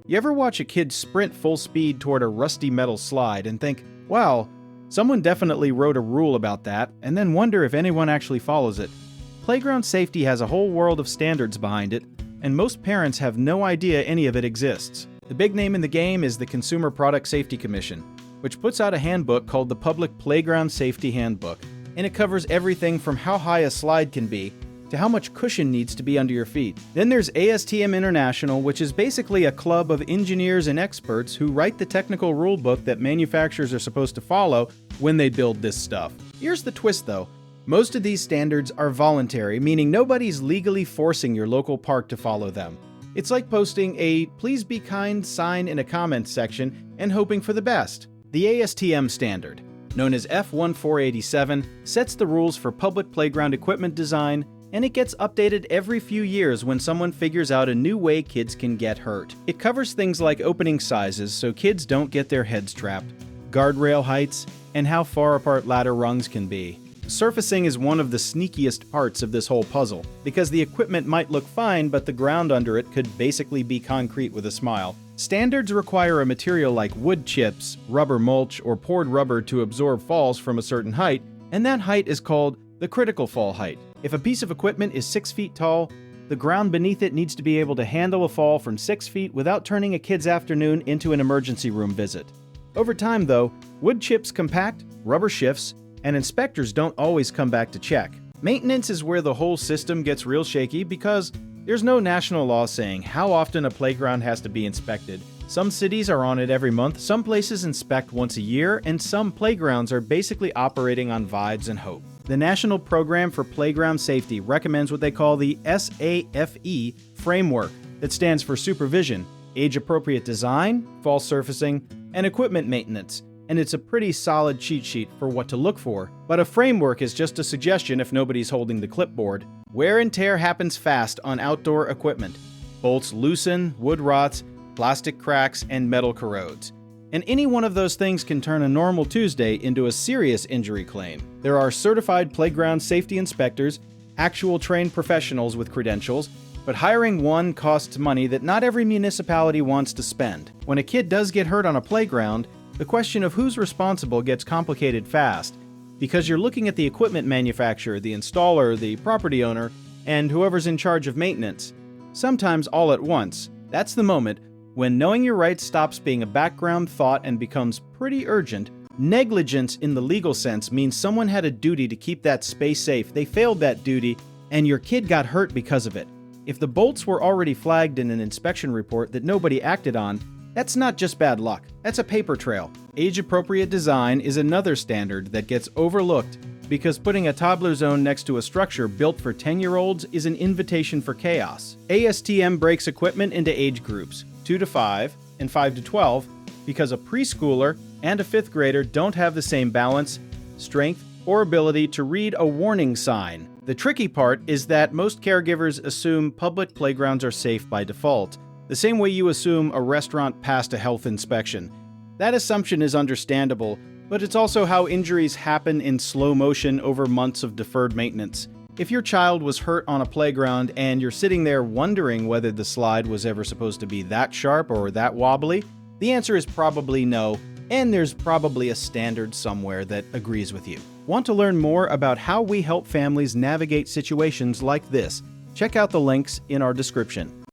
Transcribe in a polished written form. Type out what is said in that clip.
You ever watch a kid sprint full speed toward a rusty metal slide and think, wow, someone definitely wrote a rule about that, and then wonder if anyone actually follows it? Playground safety has a whole world of standards behind it, and most parents have no idea any of it exists. The big name in the game is the Consumer Product Safety Commission, which puts out a handbook called the Public Playground Safety Handbook, and it covers everything from how high a slide can be to how much cushion needs to be under your feet. Then there's ASTM International, which is basically a club of engineers and experts who write the technical rulebook that manufacturers are supposed to follow when they build this stuff. Here's the twist though. Most of these standards are voluntary, meaning nobody's legally forcing your local park to follow them. It's like posting a "please be kind" sign in a comments section and hoping for the best. The ASTM standard, known as F1487, sets the rules for public playground equipment design, and it gets updated every few years when someone figures out a new way kids can get hurt. It covers things like opening sizes so kids don't get their heads trapped, guardrail heights, and how far apart ladder rungs can be. Surfacing is one of the sneakiest parts of this whole puzzle, because the equipment might look fine, but the ground under it could basically be concrete with a smile. Standards require a material like wood chips, rubber mulch, or poured rubber to absorb falls from a certain height, and that height is called the critical fall height. If a piece of equipment is 6 feet tall, the ground beneath it needs to be able to handle a fall from 6 feet without turning a kid's afternoon into an emergency room visit. Over time, though, wood chips compact, rubber shifts, and inspectors don't always come back to check. Maintenance is where the whole system gets real shaky because there's no national law saying how often a playground has to be inspected. Some cities are on it every month, some places inspect once a year, and some playgrounds are basically operating on vibes and hope. The National Program for Playground Safety recommends what they call the SAFE framework, that stands for supervision, age-appropriate design, fall surfacing, and equipment maintenance. And it's a pretty solid cheat sheet for what to look for. But a framework is just a suggestion if nobody's holding the clipboard. Wear and tear happens fast on outdoor equipment. Bolts loosen, wood rots, plastic cracks, and metal corrodes. And any one of those things can turn a normal Tuesday into a serious injury claim. There are certified playground safety inspectors, actual trained professionals with credentials, but hiring one costs money that not every municipality wants to spend. When a kid does get hurt on a playground, the question of who's responsible gets complicated fast, because you're looking at the equipment manufacturer, the installer, the property owner, and whoever's in charge of maintenance. Sometimes all at once. That's the moment when knowing your rights stops being a background thought and becomes pretty urgent. Negligence in the legal sense means someone had a duty to keep that space safe, they failed that duty, and your kid got hurt because of it. If the bolts were already flagged in an inspection report that nobody acted on, that's not just bad luck, that's a paper trail. Age-appropriate design is another standard that gets overlooked because putting a toddler zone next to a structure built for 10-year-olds is an invitation for chaos. ASTM breaks equipment into age groups, 2 to 5 and 5 to 12, because a preschooler and a 5th grader don't have the same balance, strength, or ability to read a warning sign. The tricky part is that most caregivers assume public playgrounds are safe by default, the same way you assume a restaurant passed a health inspection. That assumption is understandable, but it's also how injuries happen in slow motion over months of deferred maintenance. If your child was hurt on a playground and you're sitting there wondering whether the slide was ever supposed to be that sharp or that wobbly, the answer is probably no, and there's probably a standard somewhere that agrees with you. Want to learn more about how we help families navigate situations like this? Check out the links in our description.